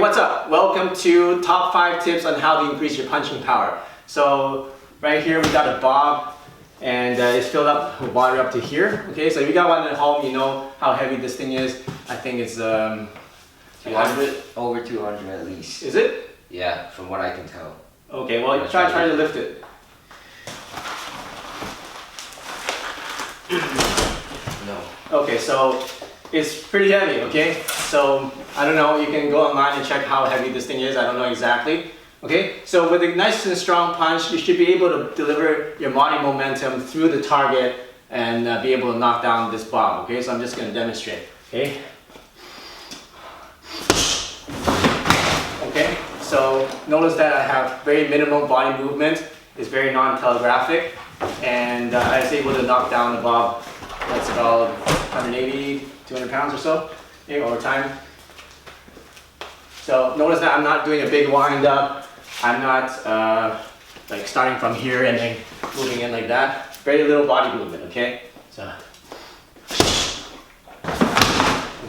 what's up? Welcome to top 5 tips on how to increase your punching power. So right here we got a bob and it's filled up with water up to here. Okay, so if you got one at home, you know how heavy this thing is. I think it's 200, over 200 at least. Is it? Yeah, from what I can tell. Okay, well try to lift it. No. Okay, so it's pretty heavy, okay? So, I don't know, you can go online and check how heavy this thing is, I don't know exactly. Okay, so with a nice and strong punch, you should be able to deliver your body momentum through the target and be able to knock down this bob, okay? So I'm just gonna demonstrate, okay? Okay, so notice that I have very minimal body movement. It's very non-telegraphic, and I was able to knock down the bob. That's about 180, 200 pounds or so, okay, over time. So notice that I'm not doing a big wind up. I'm not like starting from here and then moving in like that. Very little body movement, okay? So,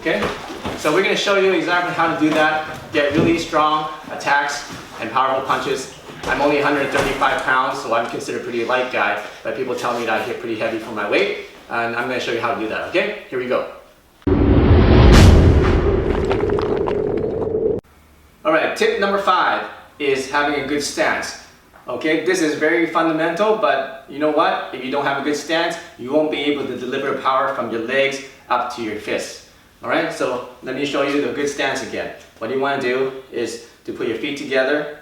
okay? So we're gonna show you exactly how to do that. Get really strong attacks and powerful punches. I'm only 135 pounds, so I'm considered a pretty light guy, but people tell me that I hit pretty heavy for my weight, and I'm gonna show you how to do that, okay? Here we go. Alright, tip number 5 is having a good stance. Okay, this is very fundamental, but you know what? If you don't have a good stance, you won't be able to deliver power from your legs up to your fists. Alright, so let me show you the good stance again. What you want to do is to put your feet together,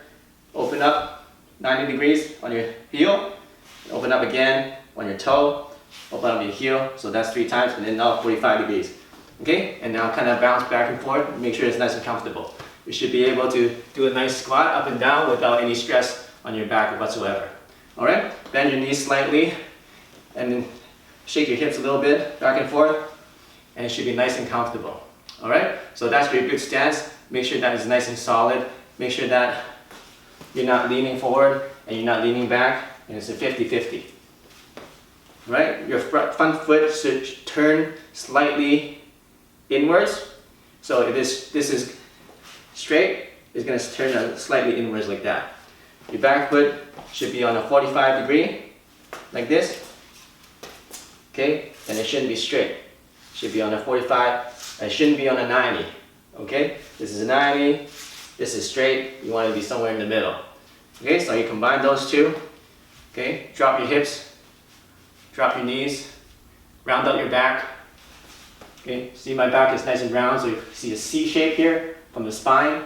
open up 90 degrees on your heel, open up again on your toe, open up your heel, so that's 3 times, and then now 45 degrees. Okay, and now kind of bounce back and forth, make sure it's nice and comfortable. You should be able to do a nice squat up and down without any stress on your back whatsoever. Alright, bend your knees slightly, and then shake your hips a little bit, back and forth, and it should be nice and comfortable. Alright, so that's your good stance. Make sure that is nice and solid. Make sure that you're not leaning forward and you're not leaning back, and it's a 50-50. Right? Your front foot should turn slightly inwards. So if this is straight, it's going to turn slightly inwards like that. Your back foot should be on a 45 degree, like this. Okay? And it shouldn't be straight. It should be on a 45, and it shouldn't be on a 90. Okay? This is a 90, this is straight, you want to be somewhere in the middle. Okay, so you combine those two. Okay, drop your hips, drop your knees, round out your back. Okay, see my back is nice and round, so you see a C shape here from the spine.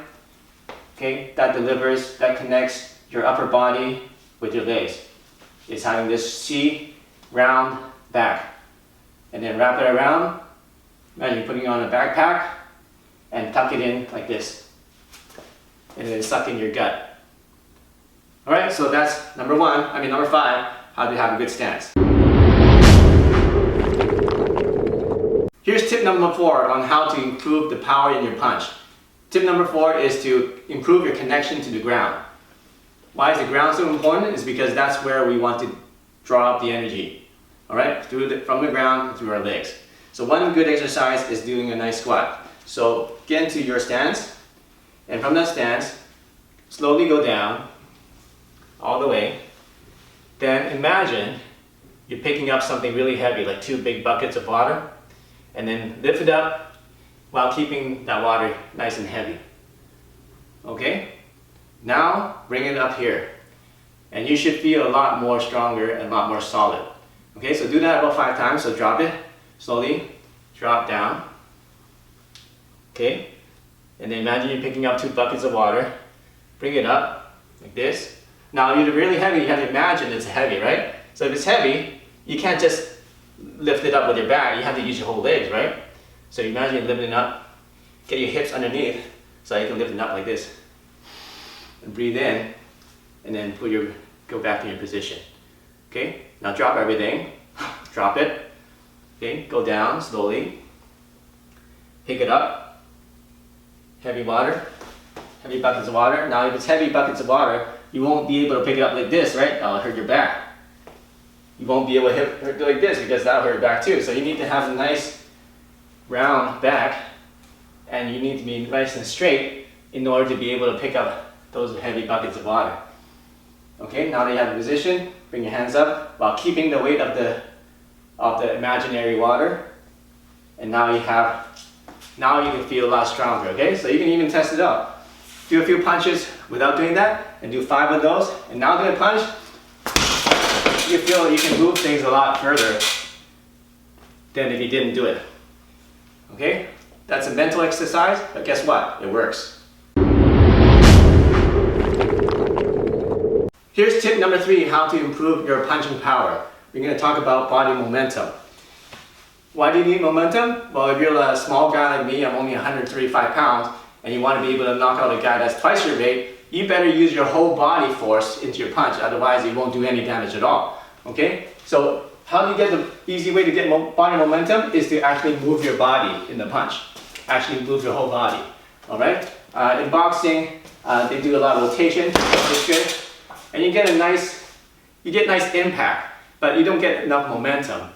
Okay, that delivers, that connects your upper body with your legs. It's having this C round back. And then wrap it around. Imagine putting on a backpack and tuck it in like this. And then suck in your gut. Alright, so that's number 5, how to have a good stance. Here's tip number 4 on how to improve the power in your punch. Tip number 4 is to improve your connection to the ground. Why is the ground so important? It's because that's where we want to draw up the energy. Alright, from the ground through our legs. So one good exercise is doing a nice squat. So get into your stance, and from that stance, slowly go down, all the way. Then imagine you're picking up something really heavy, like 2 big buckets of water, and then lift it up while keeping that water nice and heavy. Okay? Now bring it up here, and you should feel a lot more stronger and a lot more solid. Okay, so do that about 5 times. So drop it slowly, drop down. Okay, and then imagine you're picking up 2 buckets of water, bring it up like this. Now if you're really heavy, you have to imagine it's heavy, right? So if it's heavy, you can't just lift it up with your back, you have to use your whole legs, right? So imagine you're lifting it up, get your hips underneath so you can lift it up like this. And breathe in, and then go back to your position. Okay, now drop everything, drop it. Okay, go down slowly, pick it up, heavy water, heavy buckets of water. Now if it's heavy buckets of water, you won't be able to pick it up like this, right? That'll hurt your back. You won't be able to hit it like this because that'll hurt your back too. So you need to have a nice round back, and you need to be nice and straight in order to be able to pick up those heavy buckets of water. Okay, now that you have the position, bring your hands up while keeping the weight of the imaginary water. And now you can feel a lot stronger, okay? So you can even test it out. Do a few punches without doing that, and do 5 of those, and now do a punch. You feel you can move things a lot further than if you didn't do it. Okay? That's a mental exercise, but guess what? It works. Here's tip number 3, how to improve your punching power. We're going to talk about body momentum. Why do you need momentum? Well, if you're a small guy like me, I'm only 135 pounds, and you want to be able to knock out a guy that's twice your weight, you better use your whole body force into your punch, otherwise it won't do any damage at all. Okay? So how do you get the easy way to get body momentum is to actually move your body in the punch. Actually move your whole body. Alright? In boxing, they do a lot of rotation, which is good. And you get nice impact, but you don't get enough momentum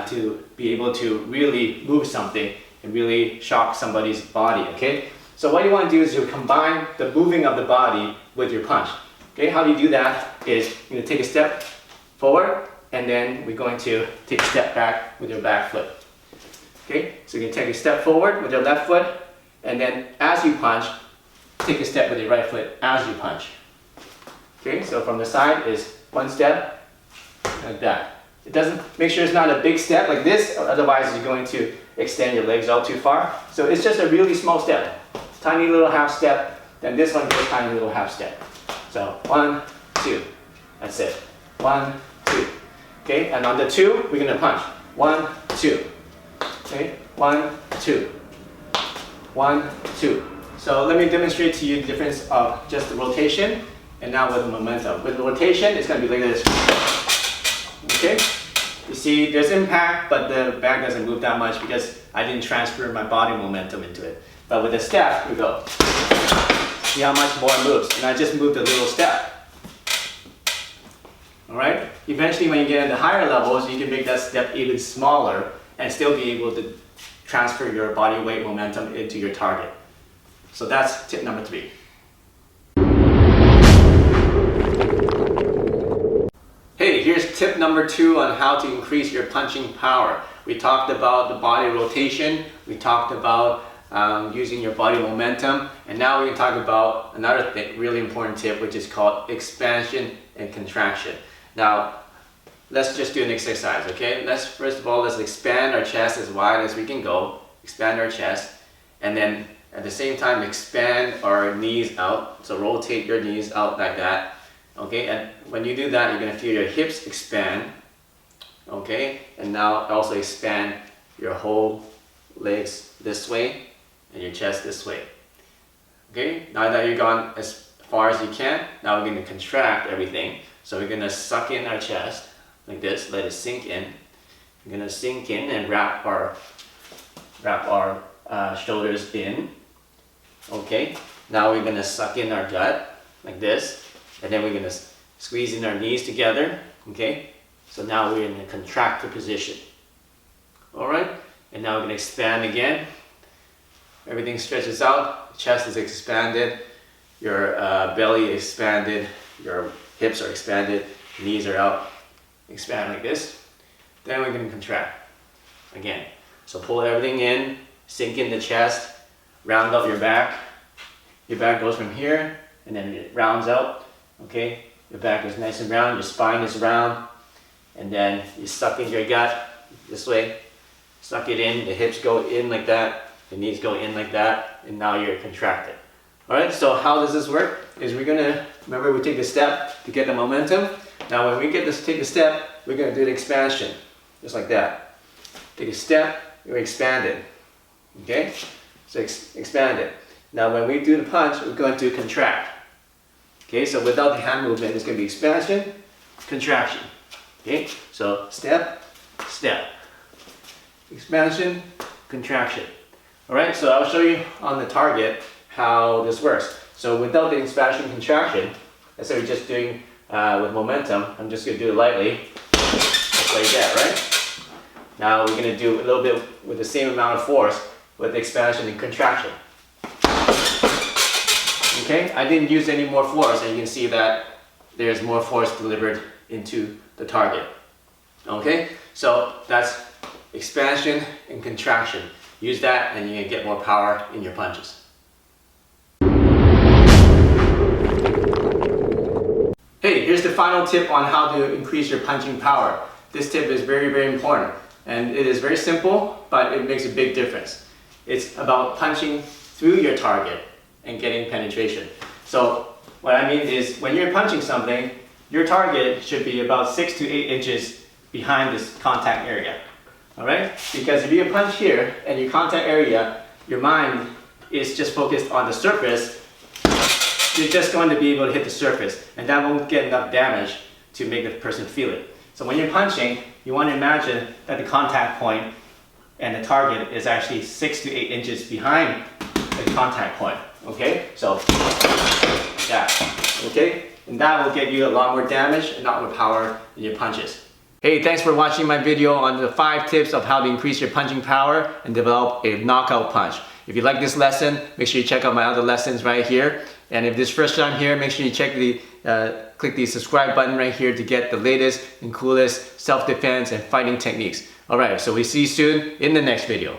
to be able to really move something and really shock somebody's body, okay? So what you want to do is you combine the moving of the body with your punch. Okay, how do you do that is you're going to take a step forward, and then we're going to take a step back with your back foot. Okay, so you can take a step forward with your left foot, and then as you punch, take a step with your right foot as you punch. Okay, so from the side is 1 step, like that. It doesn't, make sure it's not a big step like this, otherwise you're going to extend your legs out too far. So it's just a really small step. Tiny little half step, then this one is a tiny little half step. So 1, 2, that's it. 1, 2. Okay, and on the 2, we're gonna punch. 1, 2. Okay, 1, 2. 1, 2. So let me demonstrate to you the difference of just the rotation and now with the momentum. With the rotation, it's gonna be like this. Okay, you see there's impact, but the bag doesn't move that much because I didn't transfer my body momentum into it. But with the step, we go. See how much more it moves, and I just moved a little step. Alright, eventually when you get into higher levels, you can make that step even smaller and still be able to transfer your body weight momentum into your target. So that's tip number 3. Hey, here's tip number 2 on how to increase your punching power. We talked about the body rotation, we talked about using your body momentum, and now we can talk about another really important tip, which is called expansion and contraction. Now, let's just do an exercise, okay? First of all, let's expand our chest as wide as we can go, expand our chest, and then at the same time expand our knees out, so rotate your knees out like that. Okay, and when you do that, you're going to feel your hips expand. Okay, and now also expand your whole legs this way and your chest this way. Okay, now that you've gone as far as you can, now we're going to contract everything. So we're going to suck in our chest like this, let it sink in. We're going to sink in and wrap our shoulders in. Okay, now we're going to suck in our gut like this. And then we're going to squeeze in our knees together, okay? So now we're in a contractor position. Alright, and now we're going to expand again. Everything stretches out, chest is expanded, your belly is expanded, your hips are expanded, knees are out. Expand like this. Then we're going to contract again. So pull everything in, sink in the chest, round out your back. Your back goes from here, and then it rounds out. Okay, your back is nice and round, your spine is round, and then you suck in your gut this way, suck it in, the hips go in like that, the knees go in like that, and now you're contracted. Alright, so how does this work? Is we're gonna, remember we take a step to get the momentum. Now when we take a step, we're gonna do the expansion, just like that. Take a step, we're expanded. Okay, so expand it. Now when we do the punch, we're going to contract. Okay, so without the hand movement, it's going to be expansion, contraction. Okay, so step, step, expansion, contraction. All right, so I'll show you on the target how this works. So without the expansion, contraction, let's say we're just doing with momentum, I'm just going to do it lightly, just like that, right? Now we're going to do a little bit with the same amount of force with expansion and contraction. Okay, I didn't use any more force, and you can see that there's more force delivered into the target. Okay, so that's expansion and contraction. Use that and you can get more power in your punches. Hey, here's the final tip on how to increase your punching power. This tip is very, very important. And it is very simple, but it makes a big difference. It's about punching through your target and getting penetration. So what I mean is when you're punching something, your target should be about 6 to 8 inches behind this contact area. Alright? Because if you punch here and your contact area, your mind is just focused on the surface, you're just going to be able to hit the surface, and that won't get enough damage to make the person feel it. So when you're punching, you want to imagine that the contact point and the target is actually 6 to 8 inches behind the contact point. Okay? So, like that. Okay? And that will get you a lot more damage and a lot more power in your punches. Hey, thanks for watching my video on the 5 tips of how to increase your punching power and develop a knockout punch. If you like this lesson, make sure you check out my other lessons right here. And if this is first time here, make sure you click the subscribe button right here to get the latest and coolest self-defense and fighting techniques. Alright, so we see you soon in the next video.